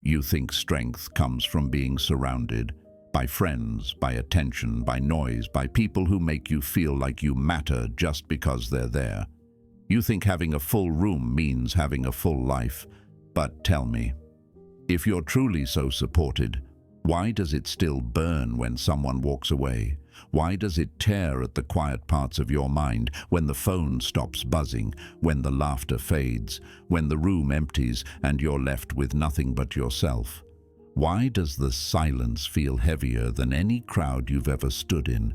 You think strength comes from being surrounded by friends, by attention, by noise, by people who make you feel like you matter just because they're there. You think having a full room means having a full life. But tell me, if you're truly so supported, why does it still burn when someone walks away? Why does it tear at the quiet parts of your mind when the phone stops buzzing, when the laughter fades, when the room empties and you're left with nothing but yourself? Why does the silence feel heavier than any crowd you've ever stood in?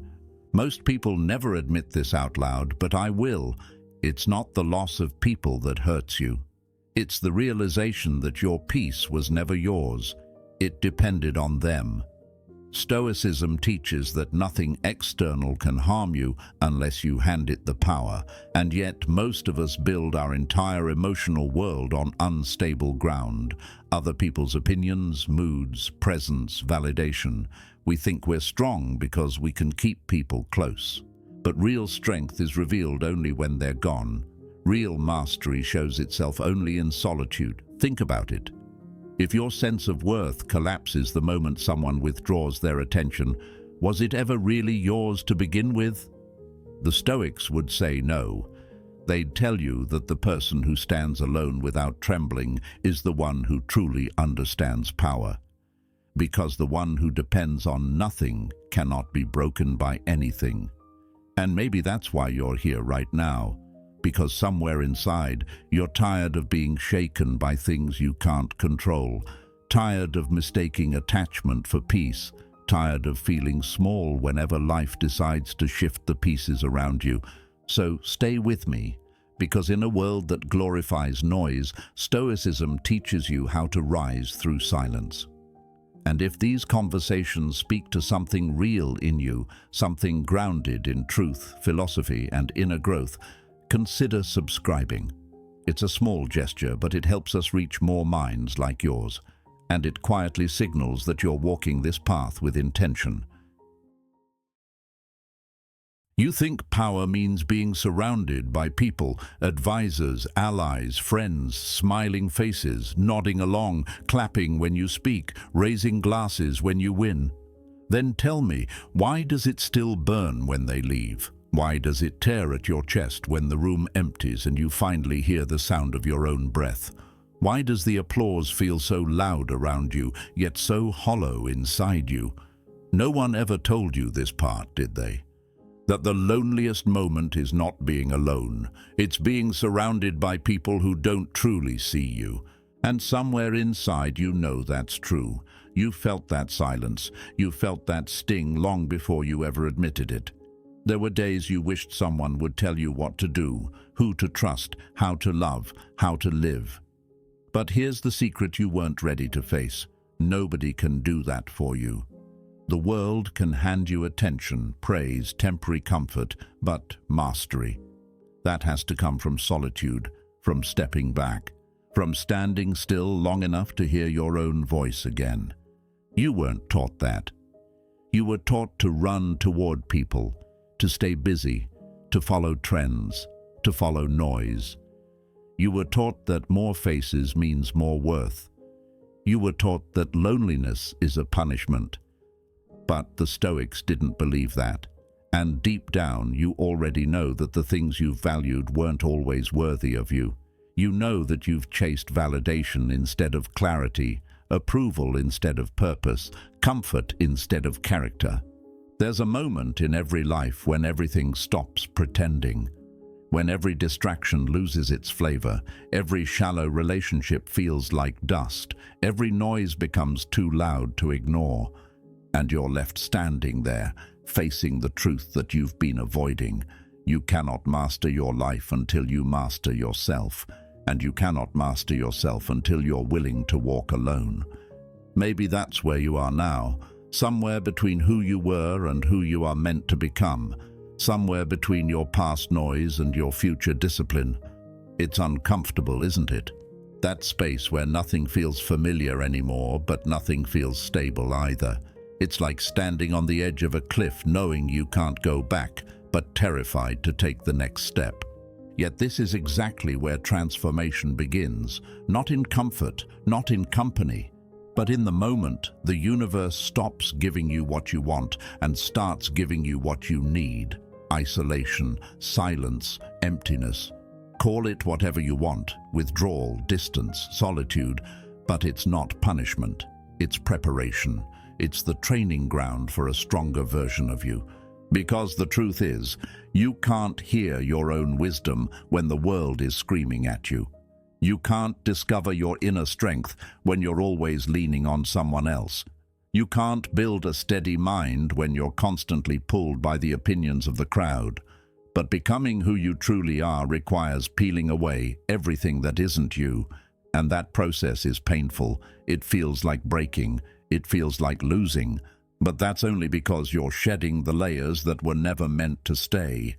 Most people never admit this out loud, but I will. It's not the loss of people that hurts you. It's the realization that your peace was never yours. It depended on them. Stoicism teaches that nothing external can harm you unless you hand it the power, and yet most of us build our entire emotional world on unstable ground. Other people's opinions, moods, presence, validation. We think we're strong because we can keep people close. But real strength is revealed only when they're gone. Real mastery shows itself only in solitude. Think about it. If your sense of worth collapses the moment someone withdraws their attention, was it ever really yours to begin with? The Stoics would say no. They'd tell you that the person who stands alone without trembling is the one who truly understands power. Because the one who depends on nothing cannot be broken by anything. And maybe that's why you're here right now. Because somewhere inside, you're tired of being shaken by things you can't control, tired of mistaking attachment for peace, tired of feeling small whenever life decides to shift the pieces around you. So stay with me, because in a world that glorifies noise, Stoicism teaches you how to rise through silence. And if these conversations speak to something real in you, something grounded in truth, philosophy, and inner growth, consider subscribing. It's a small gesture, but it helps us reach more minds like yours, and it quietly signals that you're walking this path with intention. You think power means being surrounded by people, advisors, allies, friends, smiling faces, nodding along, clapping when you speak, raising glasses when you win. Then tell me, why does it still burn when they leave? Why does it tear at your chest when the room empties and you finally hear the sound of your own breath? Why does the applause feel so loud around you, yet so hollow inside you? No one ever told you this part, did they? That the loneliest moment is not being alone. It's being surrounded by people who don't truly see you. And somewhere inside you know that's true. You felt that silence. You felt that sting long before you ever admitted it. There were days you wished someone would tell you what to do, who to trust, how to love, how to live. But here's the secret you weren't ready to face. Nobody can do that for you. The world can hand you attention, praise, temporary comfort, but mastery. That has to come from solitude, from stepping back, from standing still long enough to hear your own voice again. You weren't taught that. You were taught to run toward people, to stay busy, to follow trends, to follow noise. You were taught that more faces means more worth. You were taught that loneliness is a punishment. But the Stoics didn't believe that. And deep down, you already know that the things you valued weren't always worthy of you. You know that you've chased validation instead of clarity, approval instead of purpose, comfort instead of character. There's a moment in every life when everything stops pretending, when every distraction loses its flavor, every shallow relationship feels like dust, every noise becomes too loud to ignore, and you're left standing there, facing the truth that you've been avoiding. You cannot master your life until you master yourself, and you cannot master yourself until you're willing to walk alone. Maybe that's where you are now. Somewhere between who you were and who you are meant to become. Somewhere between your past noise and your future discipline. It's uncomfortable, isn't it? That space where nothing feels familiar anymore, but nothing feels stable either. It's like standing on the edge of a cliff knowing you can't go back, but terrified to take the next step. Yet this is exactly where transformation begins. Not in comfort, not in company, But in the moment, the universe stops giving you what you want and starts giving you what you need. Isolation, silence, emptiness. Call it whatever you want, withdrawal, distance, solitude, but it's not punishment. It's preparation. It's the training ground for a stronger version of you. Because the truth is, you can't hear your own wisdom when the world is screaming at you. You can't discover your inner strength when you're always leaning on someone else. You can't build a steady mind when you're constantly pulled by the opinions of the crowd. But becoming who you truly are requires peeling away everything that isn't you. And that process is painful. It feels like breaking. It feels like losing. But that's only because you're shedding the layers that were never meant to stay.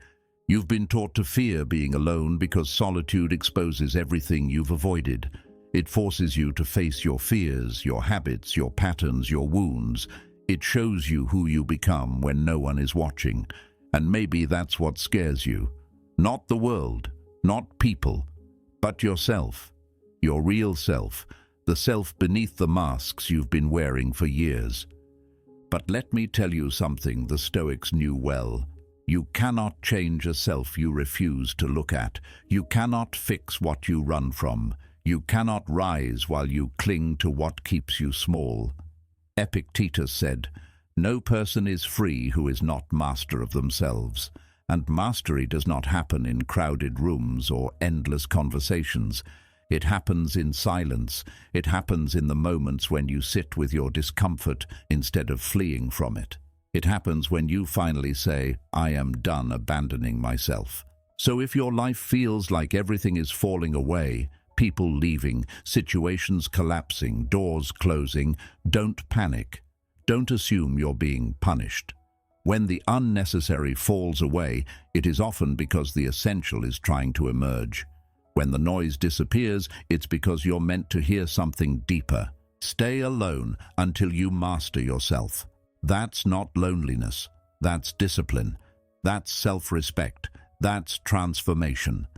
You've been taught to fear being alone because solitude exposes everything you've avoided. It forces you to face your fears, your habits, your patterns, your wounds. It shows you who you become when no one is watching. And maybe that's what scares you. Not the world, not people, but yourself. Your real self, the self beneath the masks you've been wearing for years. But let me tell you something the Stoics knew well. You cannot change a self you refuse to look at. You cannot fix what you run from. You cannot rise while you cling to what keeps you small. Epictetus said, "No person is free who is not master of themselves." And mastery does not happen in crowded rooms or endless conversations. It happens in silence. It happens in the moments when you sit with your discomfort instead of fleeing from it. It happens when you finally say, "I am done abandoning myself." So if your life feels like everything is falling away, people leaving, situations collapsing, doors closing, don't panic. Don't assume you're being punished. When the unnecessary falls away, it is often because the essential is trying to emerge. When the noise disappears, it's because you're meant to hear something deeper. Stay alone until you master yourself. That's not loneliness. That's discipline. That's self-respect. That's transformation.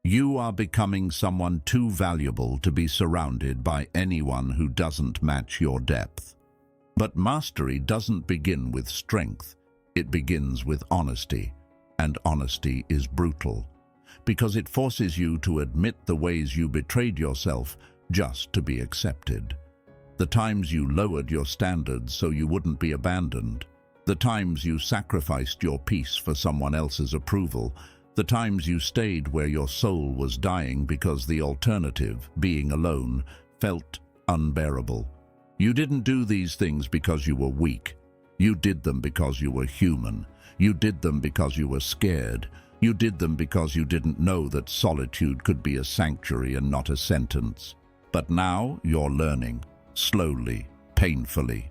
You are becoming someone too valuable to be surrounded by anyone who doesn't match your depth. But mastery doesn't begin with strength. It begins with honesty. And honesty is brutal, because it forces you to admit the ways you betrayed yourself just to be accepted. The times you lowered your standards so you wouldn't be abandoned. The times you sacrificed your peace for someone else's approval. The times you stayed where your soul was dying because the alternative, being alone, felt unbearable. You didn't do these things because you were weak. You did them because you were human. You did them because you were scared. You did them because you didn't know that solitude could be a sanctuary and not a sentence. But now you're learning. Slowly, painfully,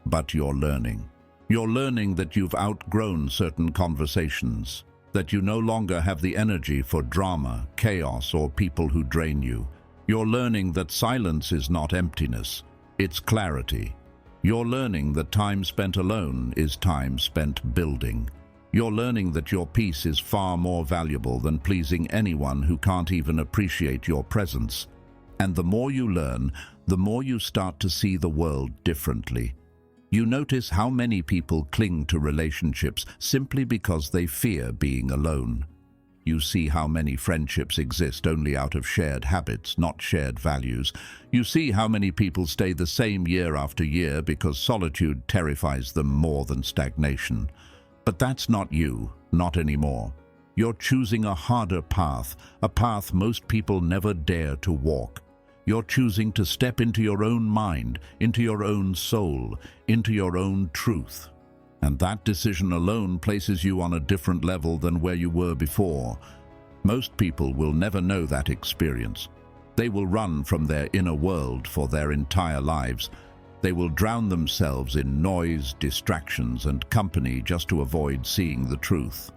but you're learning. You're learning that you've outgrown certain conversations, that you no longer have the energy for drama, chaos, or people who drain you. You're learning that silence is not emptiness, it's clarity. You're learning that time spent alone is time spent building. You're learning that your peace is far more valuable than pleasing anyone who can't even appreciate your presence. And the more you learn, the more you start to see the world differently. You notice how many people cling to relationships simply because they fear being alone. You see how many friendships exist only out of shared habits, not shared values. You see how many people stay the same year after year because solitude terrifies them more than stagnation. But that's not you, not anymore. You're choosing a harder path, a path most people never dare to walk. You're choosing to step into your own mind, into your own soul, into your own truth. And that decision alone places you on a different level than where you were before. Most people will never know that experience. They will run from their inner world for their entire lives. They will drown themselves in noise, distractions, and company just to avoid seeing the truth.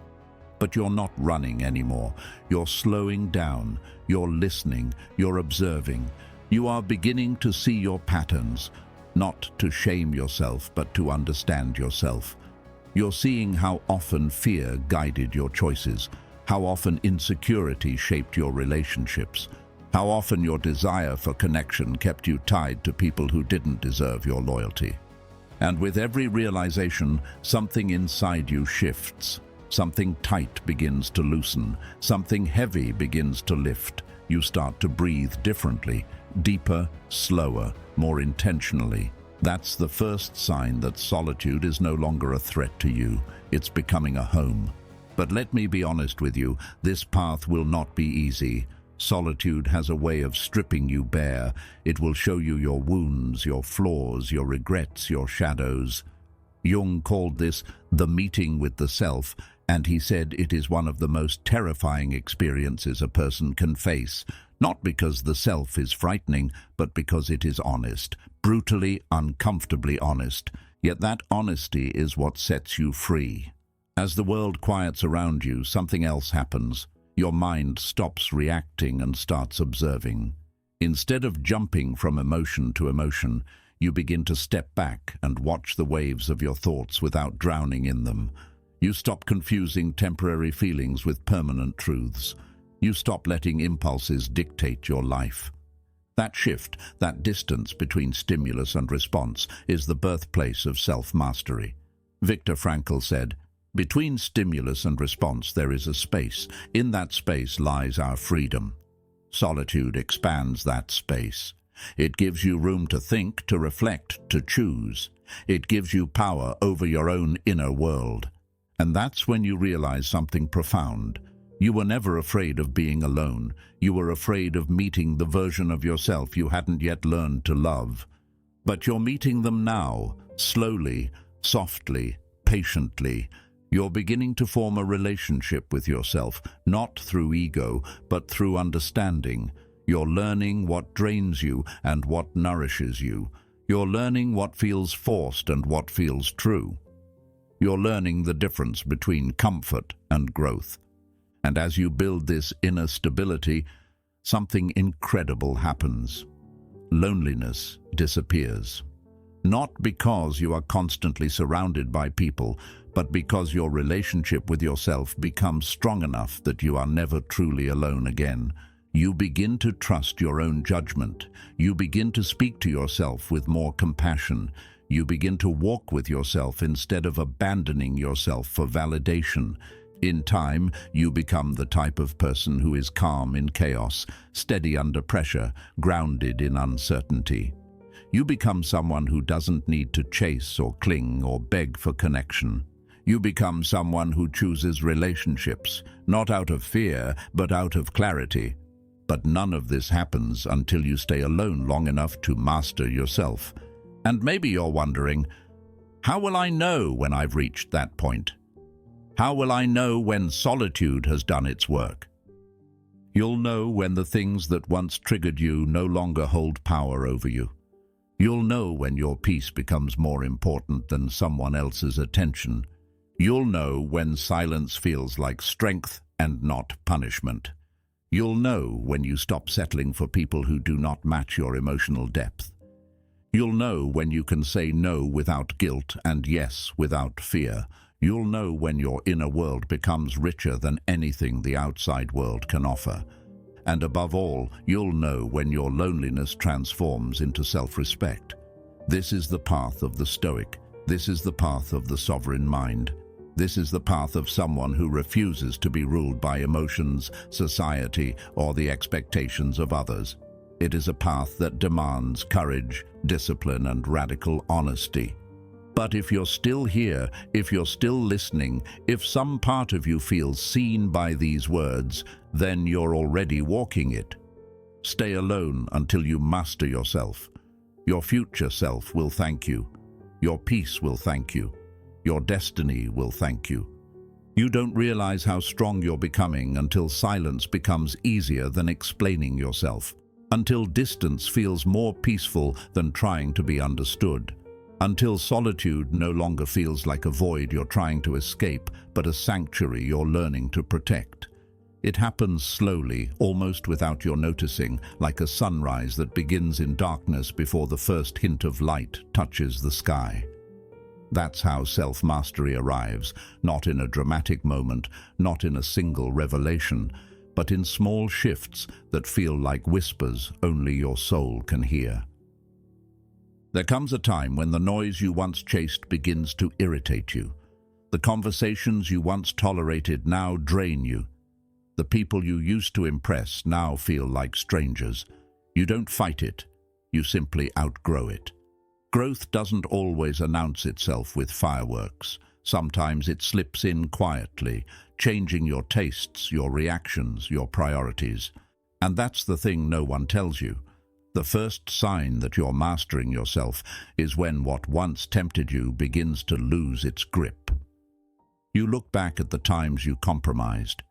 But you're not running anymore. You're slowing down. You're listening. You're observing. You are beginning to see your patterns, not to shame yourself, but to understand yourself. You're seeing how often fear guided your choices, how often insecurity shaped your relationships, How often your desire for connection kept you tied to people who didn't deserve your loyalty. And with every realization, something inside you shifts. Something tight begins to loosen. Something heavy begins to lift. You start to breathe differently, deeper, slower, more intentionally. That's the first sign that solitude is no longer a threat to you. It's becoming a home. But let me be honest with you, this path will not be easy. Solitude has a way of stripping you bare. It will show you your wounds, your flaws, your regrets, your shadows. Jung called this the meeting with the self, and he said it is one of the most terrifying experiences a person can face, not because the self is frightening, but because it is honest, brutally, uncomfortably honest. Yet that honesty is what sets you free. As the world quiets around you, something else happens. Your mind stops reacting and starts observing. Instead of jumping from emotion to emotion, you begin to step back and watch the waves of your thoughts without drowning in them. You stop confusing temporary feelings with permanent truths. You stop letting impulses dictate your life. That shift, that distance between stimulus and response, is the birthplace of self-mastery. Viktor Frankl said, "Between stimulus and response there is a space. In that space lies our freedom." Solitude expands that space. It gives you room to think, to reflect, to choose. It gives you power over your own inner world. And that's when you realize something profound. You were never afraid of being alone. You were afraid of meeting the version of yourself you hadn't yet learned to love. But you're meeting them now, slowly, softly, patiently. You're beginning to form a relationship with yourself, not through ego, but through understanding. You're learning what drains you and what nourishes you. You're learning what feels forced and what feels true. You're learning the difference between comfort and growth. And as you build this inner stability, something incredible happens. Loneliness disappears. Not because you are constantly surrounded by people, but because your relationship with yourself becomes strong enough that you are never truly alone again. You begin to trust your own judgment. You begin to speak to yourself with more compassion. You begin to walk with yourself instead of abandoning yourself for validation. In time, you become the type of person who is calm in chaos, steady under pressure, grounded in uncertainty. You become someone who doesn't need to chase or cling or beg for connection. You become someone who chooses relationships, not out of fear, but out of clarity. But none of this happens until you stay alone long enough to master yourself. And maybe you're wondering, how will I know when I've reached that point? How will I know when solitude has done its work? You'll know when the things that once triggered you no longer hold power over you. You'll know when your peace becomes more important than someone else's attention. You'll know when silence feels like strength and not punishment. You'll know when you stop settling for people who do not match your emotional depth. You'll know when you can say no without guilt and yes without fear. You'll know when your inner world becomes richer than anything the outside world can offer. And above all, you'll know when your loneliness transforms into self-respect. This is the path of the Stoic. This is the path of the sovereign mind. This is the path of someone who refuses to be ruled by emotions, society, or the expectations of others. It is a path that demands courage, discipline, and radical honesty. But if you're still here, if you're still listening, if some part of you feels seen by these words, then you're already walking it. Stay alone until you master yourself. Your future self will thank you. Your peace will thank you. Your destiny will thank you. You don't realize how strong you're becoming until silence becomes easier than explaining yourself, until distance feels more peaceful than trying to be understood, until solitude no longer feels like a void you're trying to escape, but a sanctuary you're learning to protect. It happens slowly, almost without your noticing, like a sunrise that begins in darkness before the first hint of light touches the sky. That's how self-mastery arrives, not in a dramatic moment, not in a single revelation, but in small shifts that feel like whispers only your soul can hear. There comes a time when the noise you once chased begins to irritate you. The conversations you once tolerated now drain you. The people you used to impress now feel like strangers. You don't fight it, you simply outgrow it. Growth doesn't always announce itself with fireworks. Sometimes it slips in quietly, changing your tastes, your reactions, your priorities. And that's the thing no one tells you. The first sign that you're mastering yourself is when what once tempted you begins to lose its grip. You look back at the times you compromised,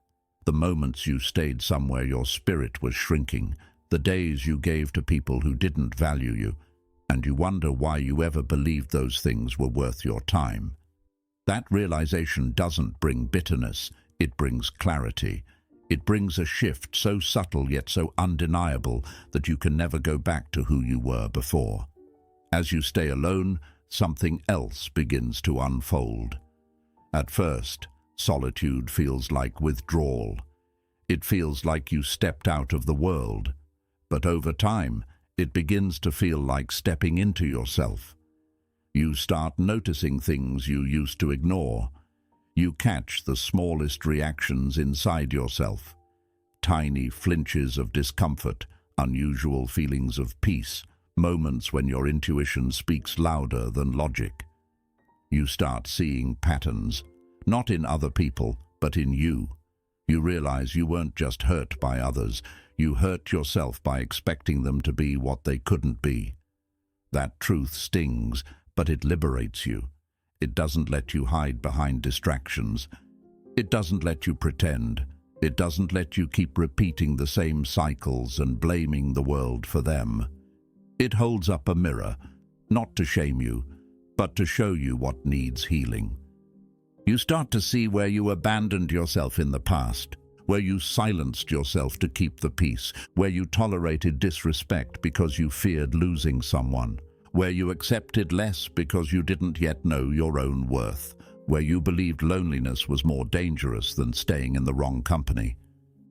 the moments you stayed somewhere your spirit was shrinking, the days you gave to people who didn't value you, and you wonder why you ever believed those things were worth your time. That realization doesn't bring bitterness, it brings clarity. It brings a shift so subtle yet so undeniable that you can never go back to who you were before. As you stay alone, something else begins to unfold. At first, solitude feels like withdrawal. It feels like you stepped out of the world. But over time, it begins to feel like stepping into yourself. You start noticing things you used to ignore. You catch the smallest reactions inside yourself. Tiny flinches of discomfort, unusual feelings of peace, moments when your intuition speaks louder than logic. You start seeing patterns, not in other people, but in you. You realize you weren't just hurt by others, you hurt yourself by expecting them to be what they couldn't be. That truth stings, but it liberates you. It doesn't let you hide behind distractions. It doesn't let you pretend. It doesn't let you keep repeating the same cycles and blaming the world for them. It holds up a mirror, not to shame you, but to show you what needs healing. You start to see where you abandoned yourself in the past, where you silenced yourself to keep the peace, where you tolerated disrespect because you feared losing someone, where you accepted less because you didn't yet know your own worth, where you believed loneliness was more dangerous than staying in the wrong company.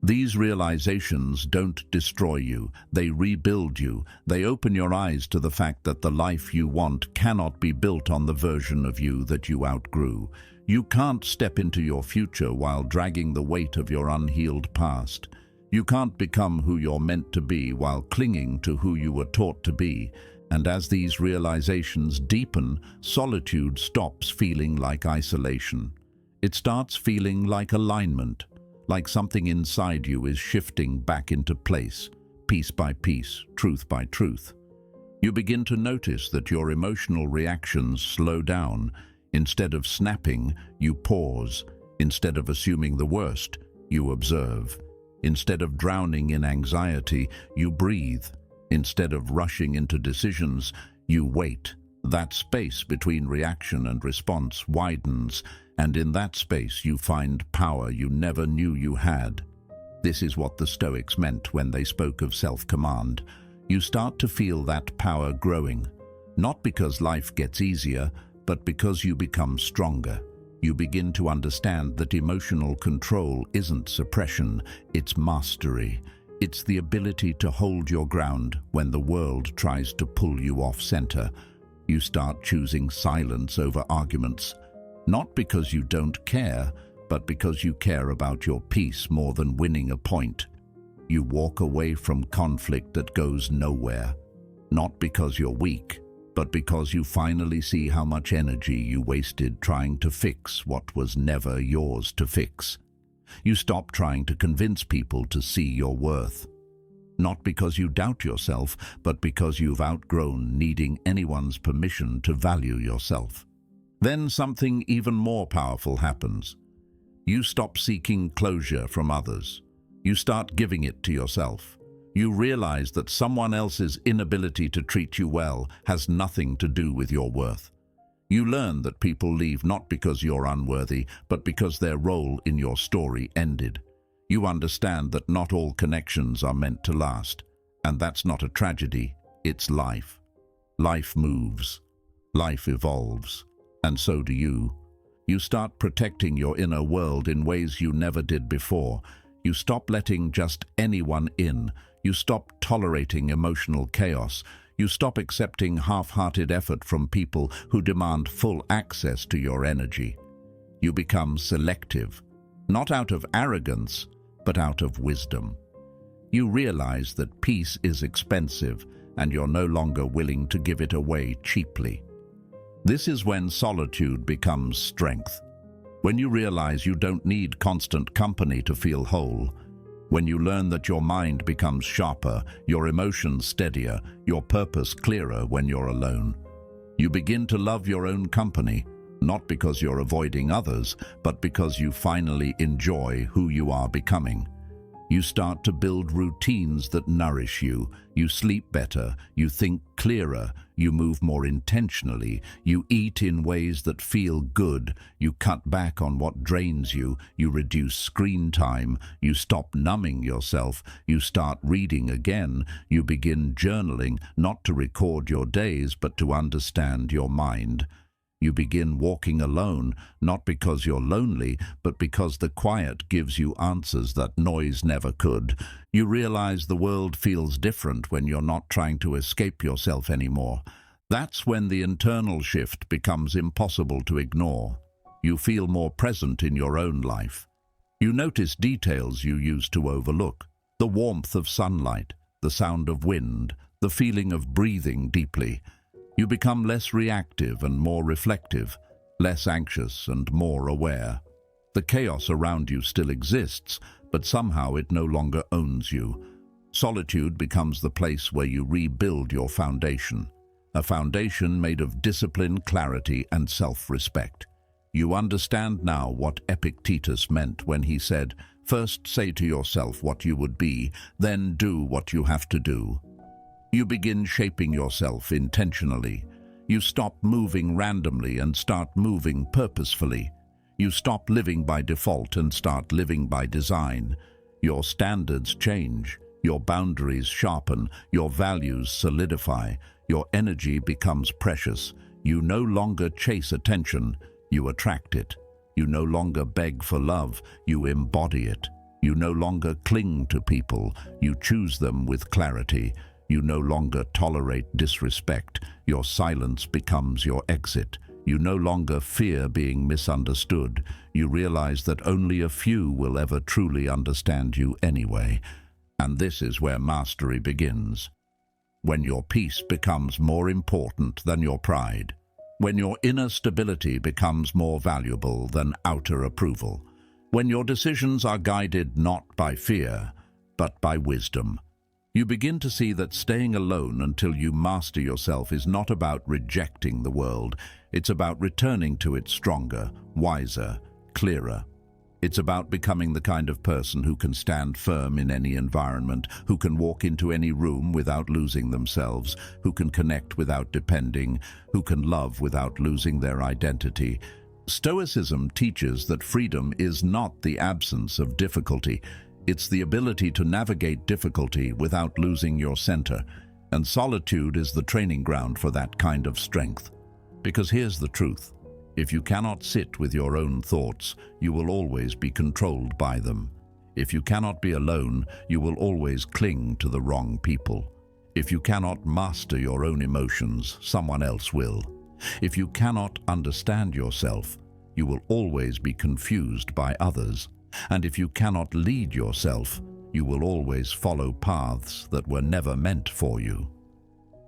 These realizations don't destroy you, they rebuild you. They open your eyes to the fact that the life you want cannot be built on the version of you that you outgrew. You can't step into your future while dragging the weight of your unhealed past. You can't become who you're meant to be while clinging to who you were taught to be. And as these realizations deepen, solitude stops feeling like isolation. It starts feeling like alignment, like something inside you is shifting back into place, piece by piece, truth by truth. You begin to notice that your emotional reactions slow down. Instead of snapping, you pause. Instead of assuming the worst, you observe. Instead of drowning in anxiety, you breathe. Instead of rushing into decisions, you wait. That space between reaction and response widens, and in that space you find power you never knew you had. This is what the Stoics meant when they spoke of self-command. You start to feel that power growing, not because life gets easier, but because you become stronger. You begin to understand that emotional control isn't suppression, it's mastery. It's the ability to hold your ground when the world tries to pull you off center. You start choosing silence over arguments, not because you don't care, but because you care about your peace more than winning a point. You walk away from conflict that goes nowhere, not because you're weak, but because you finally see how much energy you wasted trying to fix what was never yours to fix. You stop trying to convince people to see your worth. Not because you doubt yourself, but because you've outgrown needing anyone's permission to value yourself. Then something even more powerful happens. You stop seeking closure from others. You start giving it to yourself. You realize that someone else's inability to treat you well has nothing to do with your worth. You learn that people leave not because you're unworthy, but because their role in your story ended. You understand that not all connections are meant to last, and that's not a tragedy, it's life. Life moves, life evolves, and so do you. You start protecting your inner world in ways you never did before. You stop letting just anyone in. You stop tolerating emotional chaos. You stop accepting half-hearted effort from people who demand full access to your energy. You become selective, not out of arrogance, but out of wisdom. You realize that peace is expensive, and you're no longer willing to give it away cheaply. This is when solitude becomes strength. When you realize you don't need constant company to feel whole. When you learn that your mind becomes sharper, your emotions steadier, your purpose clearer when you're alone. You begin to love your own company, not because you're avoiding others, but because you finally enjoy who you are becoming. You start to build routines that nourish you. You sleep better, you think clearer, you move more intentionally, you eat in ways that feel good, you cut back on what drains you, you reduce screen time, you stop numbing yourself, you start reading again, you begin journaling, not to record your days, but to understand your mind. You begin walking alone, not because you're lonely, but because the quiet gives you answers that noise never could. You realize the world feels different when you're not trying to escape yourself anymore. That's when the internal shift becomes impossible to ignore. You feel more present in your own life. You notice details you used to overlook. The warmth of sunlight, the sound of wind, the feeling of breathing deeply. You become less reactive and more reflective, less anxious and more aware. The chaos around you still exists, but somehow it no longer owns you. Solitude becomes the place where you rebuild your foundation, a foundation made of discipline, clarity, and self-respect. You understand now what Epictetus meant when he said, "First say to yourself what you would be, then do what you have to do." You begin shaping yourself intentionally. You stop moving randomly and start moving purposefully. You stop living by default and start living by design. Your standards change, your boundaries sharpen, your values solidify, your energy becomes precious. You no longer chase attention, you attract it. You no longer beg for love, you embody it. You no longer cling to people, you choose them with clarity. You no longer tolerate disrespect. Your silence becomes your exit. You no longer fear being misunderstood. You realize that only a few will ever truly understand you anyway. And this is where mastery begins. When your peace becomes more important than your pride. When your inner stability becomes more valuable than outer approval. When your decisions are guided not by fear, but by wisdom. You begin to see that staying alone until you master yourself is not about rejecting the world. It's about returning to it stronger, wiser, clearer. It's about becoming the kind of person who can stand firm in any environment, who can walk into any room without losing themselves, who can connect without depending, who can love without losing their identity. Stoicism teaches that freedom is not the absence of difficulty. It's the ability to navigate difficulty without losing your center, and solitude is the training ground for that kind of strength. Because here's the truth. If you cannot sit with your own thoughts, you will always be controlled by them. If you cannot be alone, you will always cling to the wrong people. If you cannot master your own emotions, someone else will. If you cannot understand yourself, you will always be confused by others. And if you cannot lead yourself, you will always follow paths that were never meant for you.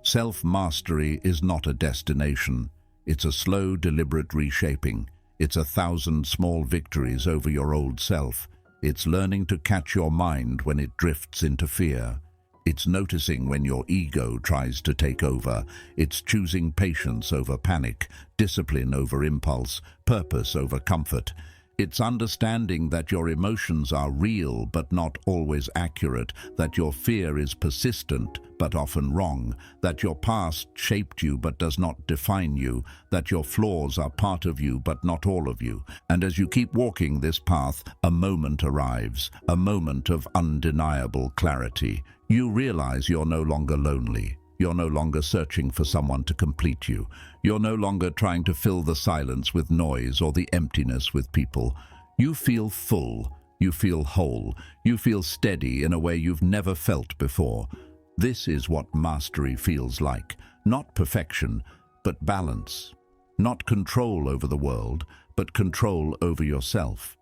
Self-mastery is not a destination. It's a slow, deliberate reshaping. It's 1,000 small victories over your old self. It's learning to catch your mind when it drifts into fear. It's noticing when your ego tries to take over. It's choosing patience over panic, discipline over impulse, purpose over comfort. It's understanding that your emotions are real but not always accurate, that your fear is persistent but often wrong, that your past shaped you but does not define you, that your flaws are part of you but not all of you. And as you keep walking this path, a moment arrives, a moment of undeniable clarity. You realize you're no longer lonely. You're no longer searching for someone to complete you. You're no longer trying to fill the silence with noise or the emptiness with people. You feel full. You feel whole. You feel steady in a way you've never felt before. This is what mastery feels like. Not perfection, but balance. Not control over the world, but control over yourself.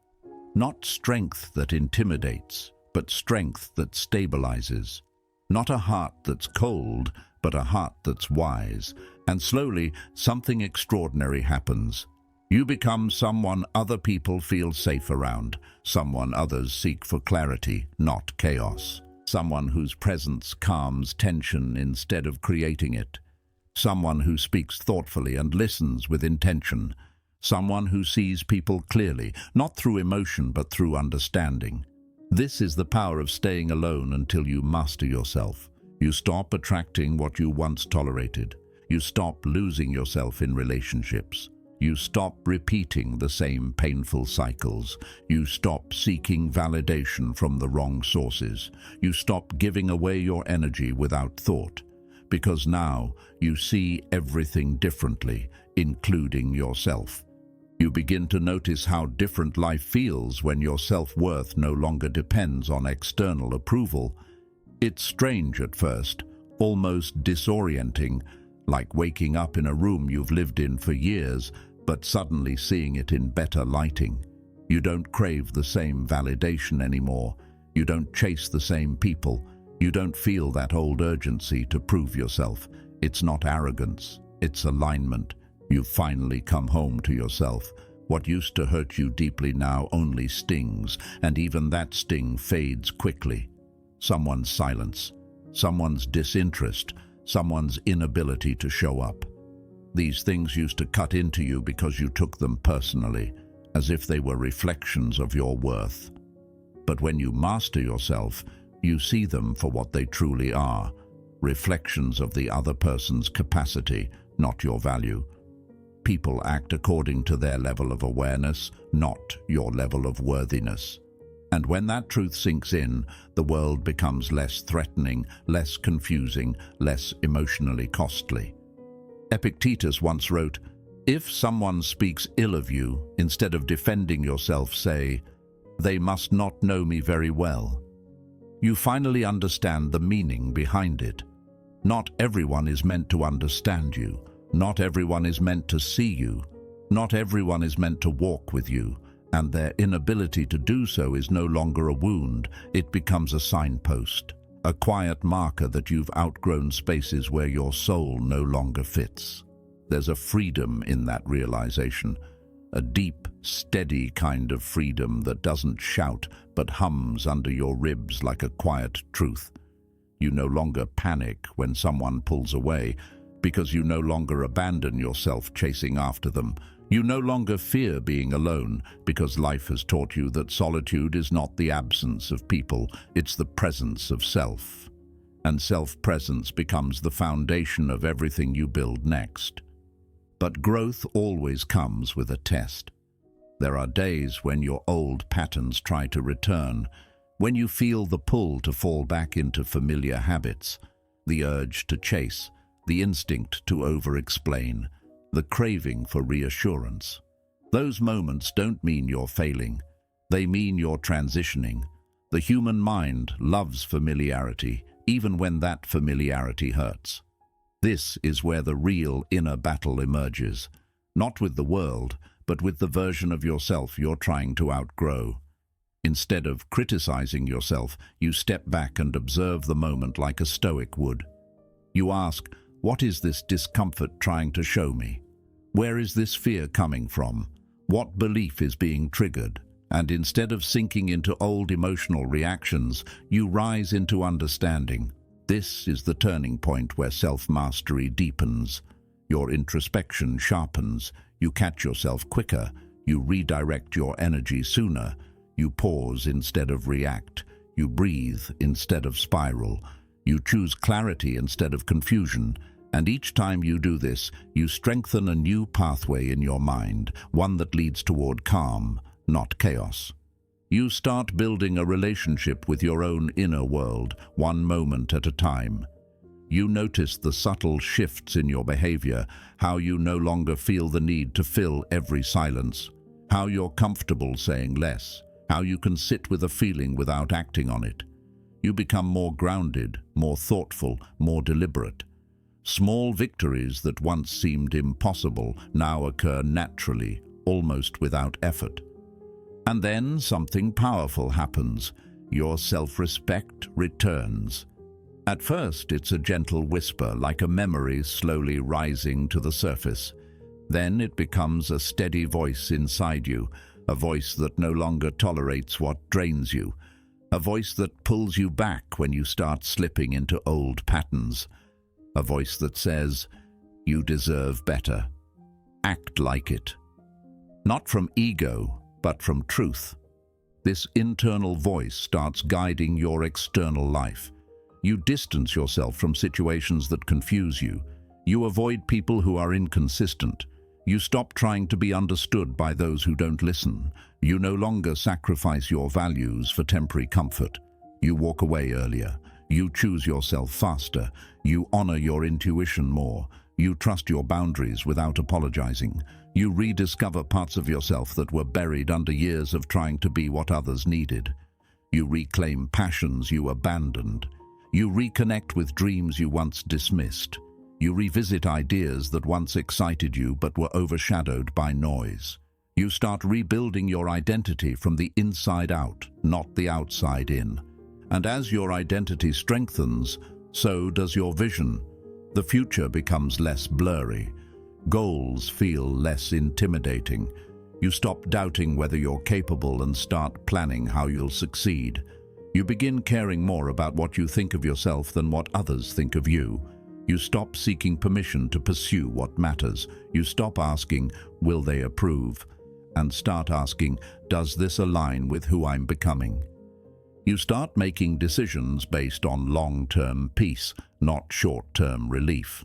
Not strength that intimidates, but strength that stabilizes. Not a heart that's cold, but a heart that's wise. And slowly, something extraordinary happens. You become someone other people feel safe around, someone others seek for clarity, not chaos. Someone whose presence calms tension instead of creating it. Someone who speaks thoughtfully and listens with intention. Someone who sees people clearly, not through emotion but through understanding. This is the power of staying alone until you master yourself. You stop attracting what you once tolerated. You stop losing yourself in relationships. You stop repeating the same painful cycles. You stop seeking validation from the wrong sources. You stop giving away your energy without thought. Because now you see everything differently, including yourself. You begin to notice how different life feels when your self-worth no longer depends on external approval. It's strange at first, almost disorienting, like waking up in a room you've lived in for years, but suddenly seeing it in better lighting. You don't crave the same validation anymore. You don't chase the same people. You don't feel that old urgency to prove yourself. It's not arrogance, it's alignment. You've finally come home to yourself. What used to hurt you deeply now only stings, and even that sting fades quickly. Someone's silence, someone's disinterest, someone's inability to show up. These things used to cut into you because you took them personally, as if they were reflections of your worth. But when you master yourself, you see them for what they truly are, reflections of the other person's capacity, not your value. People act according to their level of awareness, not your level of worthiness. And when that truth sinks in, the world becomes less threatening, less confusing, less emotionally costly. Epictetus once wrote, "If someone speaks ill of you, instead of defending yourself, say, 'They must not know me very well.'" You finally understand the meaning behind it. Not everyone is meant to understand you. Not everyone is meant to see you. Not everyone is meant to walk with you. And their inability to do so is no longer a wound. It becomes a signpost. A quiet marker that you've outgrown spaces where your soul no longer fits. There's a freedom in that realization, a deep, steady kind of freedom that doesn't shout but hums under your ribs like a quiet truth. You no longer panic when someone pulls away, because you no longer abandon yourself chasing after them. You no longer fear being alone, because life has taught you that solitude is not the absence of people, it's the presence of self. And self-presence becomes the foundation of everything you build next. But growth always comes with a test. There are days when your old patterns try to return, when you feel the pull to fall back into familiar habits, the urge to chase, the instinct to over-explain, the craving for reassurance. Those moments don't mean you're failing. They mean you're transitioning. The human mind loves familiarity, even when that familiarity hurts. This is where the real inner battle emerges, not with the world, but with the version of yourself you're trying to outgrow. Instead of criticizing yourself, you step back and observe the moment like a Stoic would. You ask, what is this discomfort trying to show me? Where is this fear coming from? What belief is being triggered? And instead of sinking into old emotional reactions, you rise into understanding. This is the turning point where self-mastery deepens. Your introspection sharpens. You catch yourself quicker. You redirect your energy sooner. You pause instead of react. You breathe instead of spiral. You choose clarity instead of confusion. And each time you do this, you strengthen a new pathway in your mind, one that leads toward calm, not chaos. You start building a relationship with your own inner world, one moment at a time. You notice the subtle shifts in your behavior, how you no longer feel the need to fill every silence, how you're comfortable saying less, how you can sit with a feeling without acting on it. You become more grounded, more thoughtful, more deliberate. Small victories that once seemed impossible now occur naturally, almost without effort. And then something powerful happens. Your self-respect returns. At first, it's a gentle whisper, like a memory slowly rising to the surface. Then it becomes a steady voice inside you, a voice that no longer tolerates what drains you, a voice that pulls you back when you start slipping into old patterns, a voice that says, "You deserve better. Act like it." Not from ego, but from truth. This internal voice starts guiding your external life. You distance yourself from situations that confuse you. You avoid people who are inconsistent. You stop trying to be understood by those who don't listen. You no longer sacrifice your values for temporary comfort. You walk away earlier. You choose yourself faster. You honor your intuition more. You trust your boundaries without apologizing. You rediscover parts of yourself that were buried under years of trying to be what others needed. You reclaim passions you abandoned. You reconnect with dreams you once dismissed. You revisit ideas that once excited you but were overshadowed by noise. You start rebuilding your identity from the inside out, not the outside in. And as your identity strengthens, so does your vision. The future becomes less blurry. Goals feel less intimidating. You stop doubting whether you're capable and start planning how you'll succeed. You begin caring more about what you think of yourself than what others think of you. You stop seeking permission to pursue what matters. You stop asking, "Will they approve?" and start asking, "Does this align with who I'm becoming?" You start making decisions based on long-term peace, not short-term relief.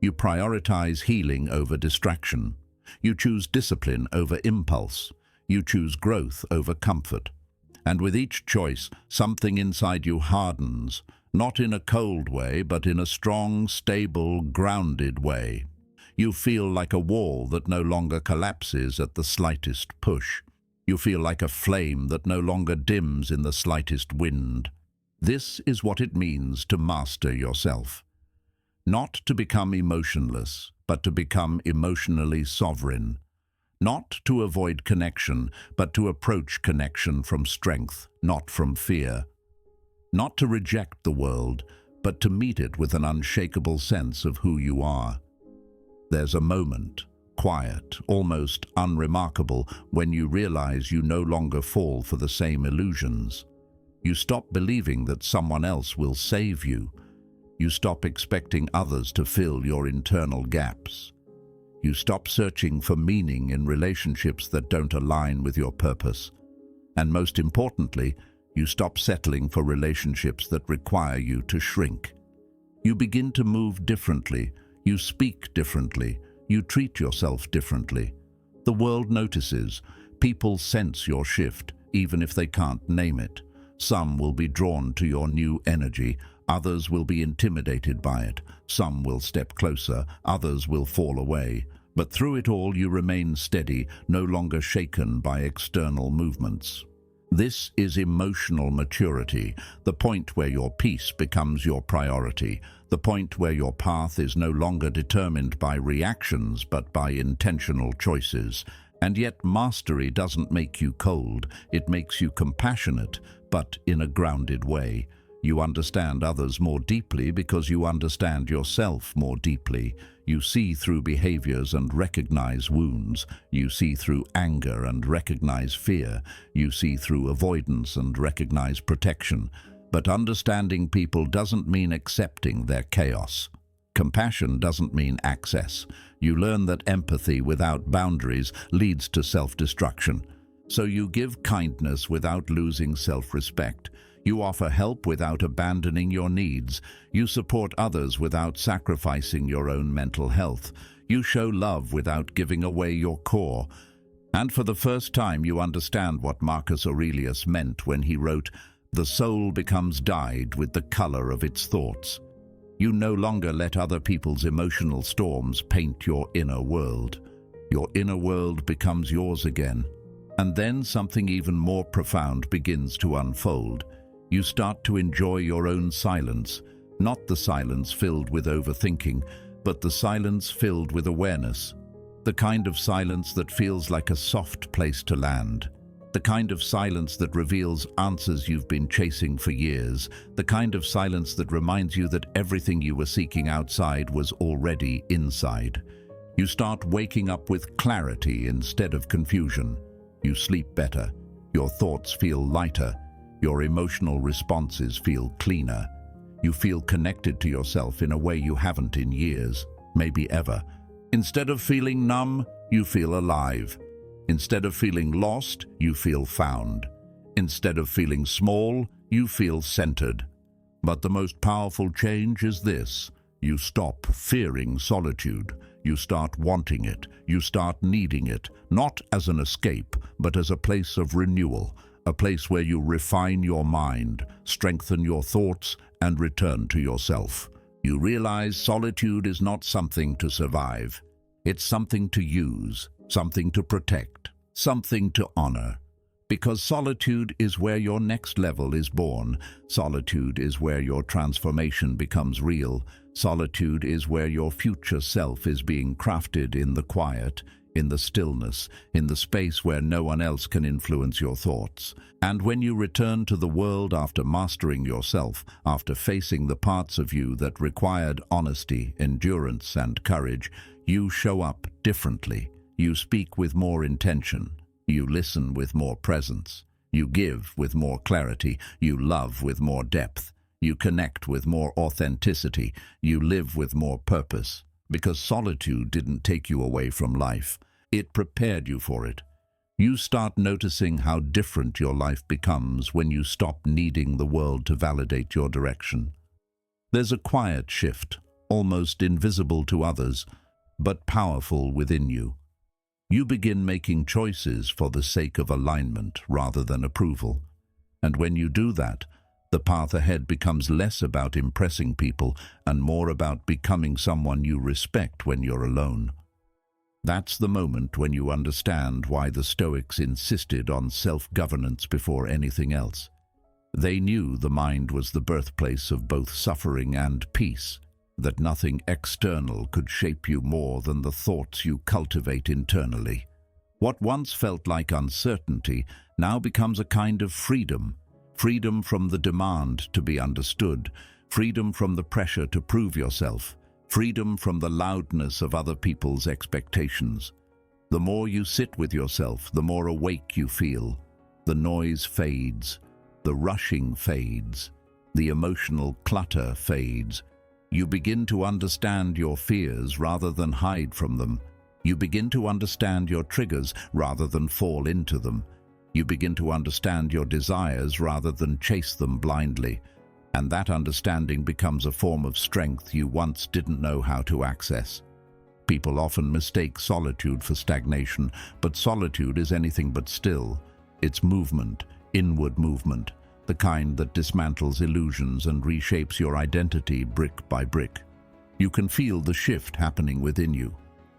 You prioritize healing over distraction. You choose discipline over impulse. You choose growth over comfort. And with each choice, something inside you hardens, not in a cold way, but in a strong, stable, grounded way. You feel like a wall that no longer collapses at the slightest push. You feel like a flame that no longer dims in the slightest wind. This is what it means to master yourself. Not to become emotionless, but to become emotionally sovereign. Not to avoid connection, but to approach connection from strength, not from fear. Not to reject the world, but to meet it with an unshakable sense of who you are. There's a moment, quiet, almost unremarkable, when you realize you no longer fall for the same illusions. You stop believing that someone else will save you. You stop expecting others to fill your internal gaps. You stop searching for meaning in relationships that don't align with your purpose. And most importantly, you stop settling for relationships that require you to shrink. You begin to move differently. You speak differently. You treat yourself differently. The world notices. People sense your shift, even if they can't name it. Some will be drawn to your new energy. Others will be intimidated by it. Some will step closer. Others will fall away. But through it all, you remain steady, no longer shaken by external movements. This is emotional maturity, the point where your peace becomes your priority, the point where your path is no longer determined by reactions but by intentional choices. And yet mastery doesn't make you cold, it makes you compassionate, but in a grounded way. You understand others more deeply because you understand yourself more deeply. You see through behaviors and recognize wounds. You see through anger and recognize fear. You see through avoidance and recognize protection. But understanding people doesn't mean accepting their chaos. Compassion doesn't mean access. You learn that empathy without boundaries leads to self-destruction. So you give kindness without losing self-respect. You offer help without abandoning your needs. You support others without sacrificing your own mental health. You show love without giving away your core. And for the first time, you understand what Marcus Aurelius meant when he wrote, "The soul becomes dyed with the color of its thoughts." You no longer let other people's emotional storms paint your inner world. Your inner world becomes yours again. And then something even more profound begins to unfold. You start to enjoy your own silence, not the silence filled with overthinking, but the silence filled with awareness. The kind of silence that feels like a soft place to land. The kind of silence that reveals answers you've been chasing for years. The kind of silence that reminds you that everything you were seeking outside was already inside. You start waking up with clarity instead of confusion. You sleep better. Your thoughts feel lighter. Your emotional responses feel cleaner. You feel connected to yourself in a way you haven't in years, maybe ever. Instead of feeling numb, you feel alive. Instead of feeling lost, you feel found. Instead of feeling small, you feel centered. But the most powerful change is this: you stop fearing solitude. You start wanting it. You start needing it, not as an escape, but as a place of renewal, a place where you refine your mind, strengthen your thoughts, and return to yourself. You realize solitude is not something to survive. It's something to use, something to protect, something to honor. Because solitude is where your next level is born. Solitude is where your transformation becomes real. Solitude is where your future self is being crafted in the quiet, in the stillness, in the space where no one else can influence your thoughts. And when you return to the world after mastering yourself, after facing the parts of you that required honesty, endurance, and courage, you show up differently. You speak with more intention. You listen with more presence. You give with more clarity. You love with more depth. You connect with more authenticity. You live with more purpose. Because solitude didn't take you away from life. It prepared you for it. You start noticing how different your life becomes when you stop needing the world to validate your direction. There's a quiet shift, almost invisible to others, but powerful within you. You begin making choices for the sake of alignment rather than approval. And when you do that, the path ahead becomes less about impressing people and more about becoming someone you respect when you're alone. That's the moment when you understand why the Stoics insisted on self-governance before anything else. They knew the mind was the birthplace of both suffering and peace, that nothing external could shape you more than the thoughts you cultivate internally. What once felt like uncertainty now becomes a kind of freedom. Freedom from the demand to be understood, freedom from the pressure to prove yourself, freedom from the loudness of other people's expectations. The more you sit with yourself, the more awake you feel. The noise fades, the rushing fades, the emotional clutter fades. You begin to understand your fears rather than hide from them. You begin to understand your triggers rather than fall into them. You begin to understand your desires rather than chase them blindly. And that understanding becomes a form of strength you once didn't know how to access. People often mistake solitude for stagnation, but solitude is anything but still. It's movement, inward movement, the kind that dismantles illusions and reshapes your identity brick by brick. You can feel the shift happening within you.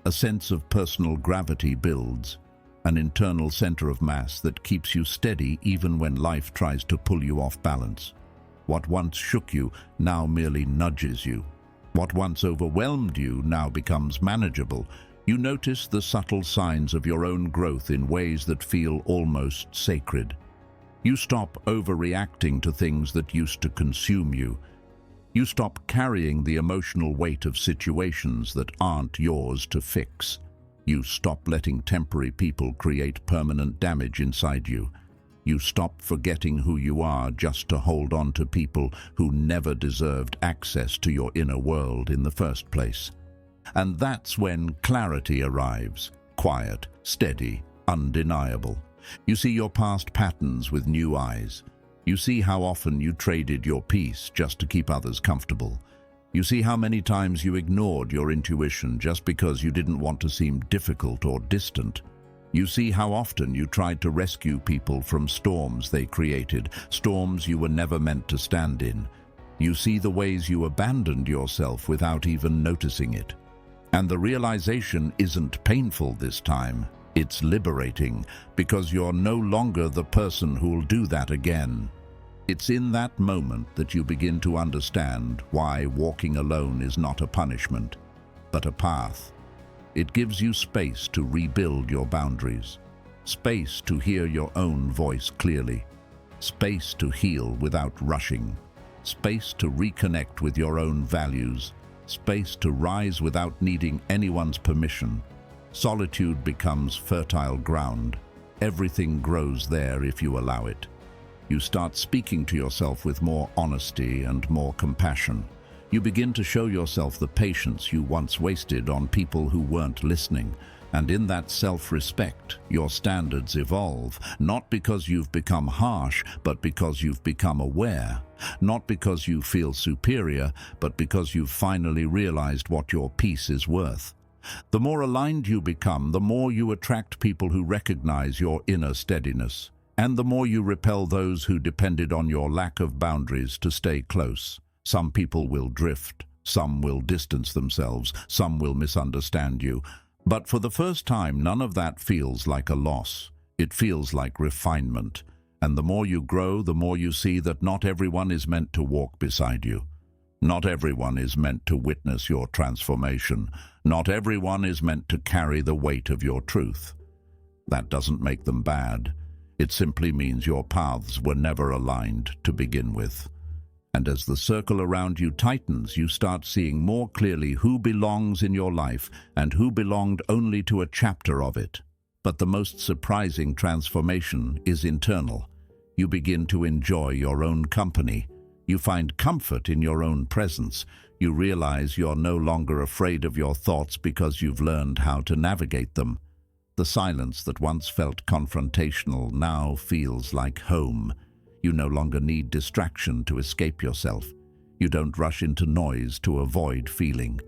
A sense of personal gravity builds, an internal center of mass that keeps you steady even when life tries to pull you off balance. What once shook you now merely nudges you. What once overwhelmed you now becomes manageable. You notice the subtle signs of your own growth in ways that feel almost sacred. You stop overreacting to things that used to consume you. You stop carrying the emotional weight of situations that aren't yours to fix. You stop letting temporary people create permanent damage inside you. You stop forgetting who you are just to hold on to people who never deserved access to your inner world in the first place. And that's when clarity arrives, quiet, steady, undeniable. You see your past patterns with new eyes. You see how often you traded your peace just to keep others comfortable. You see how many times you ignored your intuition just because you didn't want to seem difficult or distant. You see how often you tried to rescue people from storms they created, storms you were never meant to stand in. You see the ways you abandoned yourself without even noticing it. And the realization isn't painful this time. It's liberating because you're no longer the person who'll do that again. It's in that moment that you begin to understand why walking alone is not a punishment, but a path. It gives you space to rebuild your boundaries, space to hear your own voice clearly, space to heal without rushing, space to reconnect with your own values, space to rise without needing anyone's permission. Solitude becomes fertile ground. Everything grows there if you allow it. You start speaking to yourself with more honesty and more compassion. You begin to show yourself the patience you once wasted on people who weren't listening. And in that self-respect, your standards evolve, not because you've become harsh, but because you've become aware. Not because you feel superior, but because you've finally realized what your peace is worth. The more aligned you become, the more you attract people who recognize your inner steadiness, and the more you repel those who depended on your lack of boundaries to stay close. Some people will drift, some will distance themselves, some will misunderstand you. But for the first time, none of that feels like a loss. It feels like refinement. And the more you grow, the more you see that not everyone is meant to walk beside you. Not everyone is meant to witness your transformation. Not everyone is meant to carry the weight of your truth. That doesn't make them bad. It simply means your paths were never aligned to begin with. And as the circle around you tightens, you start seeing more clearly who belongs in your life and who belonged only to a chapter of it. But the most surprising transformation is internal. You begin to enjoy your own company. You find comfort in your own presence. You realize you're no longer afraid of your thoughts because you've learned how to navigate them. The silence that once felt confrontational now feels like home. You no longer need distraction to escape yourself. You don't rush into noise to avoid feeling.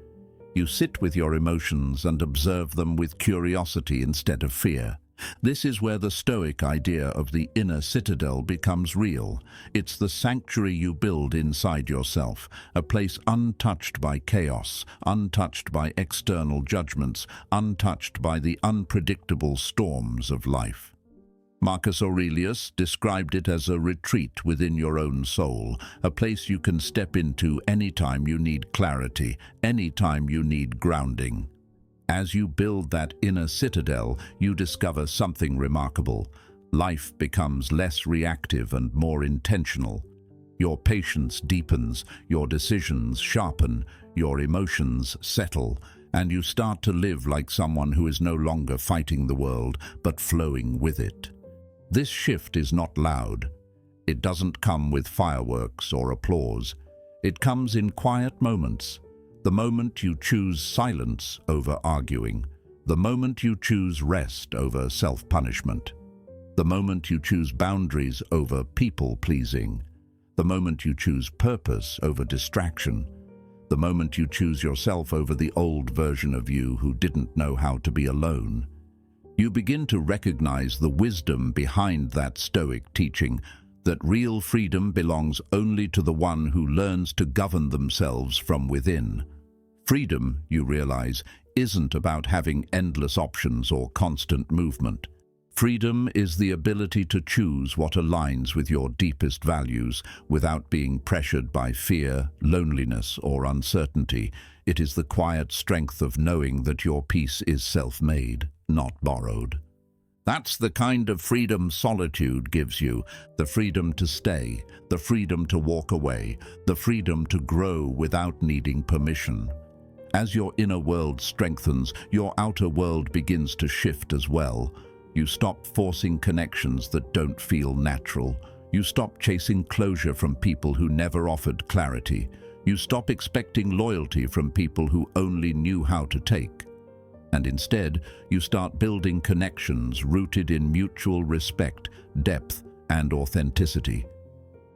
You sit with your emotions and observe them with curiosity instead of fear. This is where the Stoic idea of the inner citadel becomes real. It's the sanctuary you build inside yourself, a place untouched by chaos, untouched by external judgments, untouched by the unpredictable storms of life. Marcus Aurelius described it as a retreat within your own soul, a place you can step into anytime you need clarity, anytime you need grounding. As you build that inner citadel, you discover something remarkable. Life becomes less reactive and more intentional. Your patience deepens, your decisions sharpen, your emotions settle, and you start to live like someone who is no longer fighting the world, but flowing with it. This shift is not loud. It doesn't come with fireworks or applause. It comes in quiet moments. The moment you choose silence over arguing, the moment you choose rest over self-punishment, the moment you choose boundaries over people-pleasing, the moment you choose purpose over distraction, the moment you choose yourself over the old version of you who didn't know how to be alone. You begin to recognize the wisdom behind that Stoic teaching that real freedom belongs only to the one who learns to govern themselves from within. Freedom, you realize, isn't about having endless options or constant movement. Freedom is the ability to choose what aligns with your deepest values without being pressured by fear, loneliness, or uncertainty. It is the quiet strength of knowing that your peace is self-made, not borrowed. That's the kind of freedom solitude gives you, the freedom to stay, the freedom to walk away, the freedom to grow without needing permission. As your inner world strengthens, your outer world begins to shift as well. You stop forcing connections that don't feel natural. You stop chasing closure from people who never offered clarity. You stop expecting loyalty from people who only knew how to take. And instead, you start building connections rooted in mutual respect, depth, and authenticity.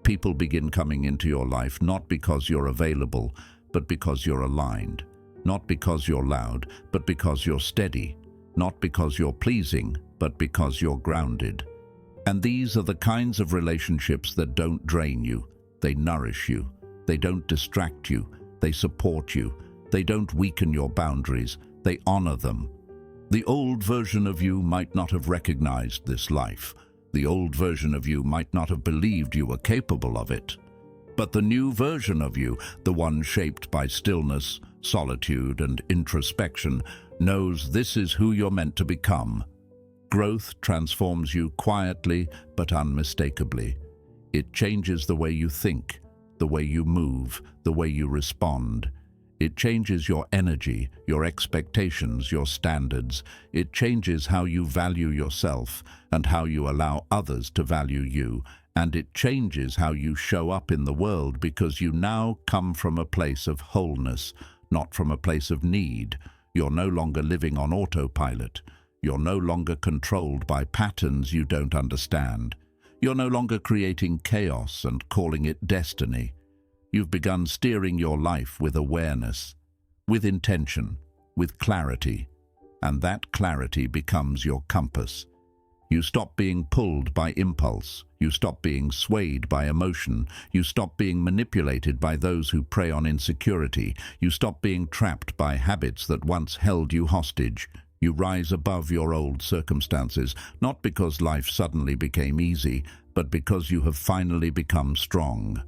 People begin coming into your life not because you're available, but because you're aligned. Not because you're loud, but because you're steady. Not because you're pleasing, but because you're grounded. And these are the kinds of relationships that don't drain you. They nourish you. They don't distract you. They support you. They don't weaken your boundaries. They honor them. The old version of you might not have recognized this life. The old version of you might not have believed you were capable of it. But the new version of you, the one shaped by stillness, solitude, and introspection, knows this is who you're meant to become. Growth transforms you quietly but unmistakably. It changes the way you think, the way you move, the way you respond. It changes your energy, your expectations, your standards. It changes how you value yourself and how you allow others to value you. And it changes how you show up in the world, because you now come from a place of wholeness, not from a place of need. You're no longer living on autopilot. You're no longer controlled by patterns you don't understand. You're no longer creating chaos and calling it destiny. You've begun steering your life with awareness, with intention, with clarity, and that clarity becomes your compass. You stop being pulled by impulse. You stop being swayed by emotion. You stop being manipulated by those who prey on insecurity. You stop being trapped by habits that once held you hostage. You rise above your old circumstances, not because life suddenly became easy, but because you have finally become strong.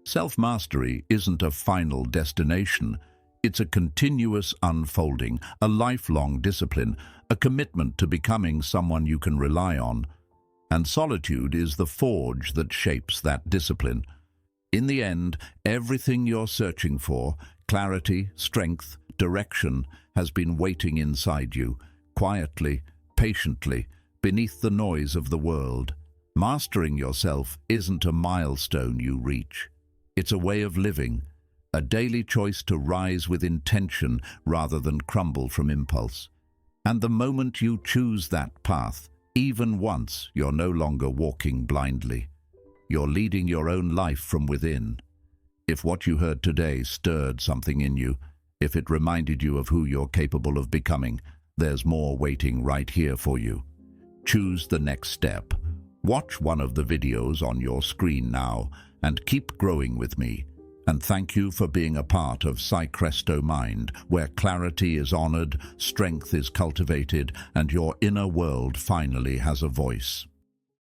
Self-mastery isn't a final destination. It's a continuous unfolding, a lifelong discipline, a commitment to becoming someone you can rely on. And solitude is the forge that shapes that discipline. In the end, everything you're searching for, clarity, strength, direction, has been waiting inside you, quietly, patiently, beneath the noise of the world. Mastering yourself isn't a milestone you reach. It's a way of living, a daily choice to rise with intention rather than crumble from impulse. And the moment you choose that path, even once, you're no longer walking blindly. You're leading your own life from within. If what you heard today stirred something in you, if it reminded you of who you're capable of becoming, there's more waiting right here for you. Choose the next step. Watch one of the videos on your screen now and keep growing with me. And thank you for being a part of Psychresto Mind, where clarity is honored, strength is cultivated, and your inner world finally has a voice.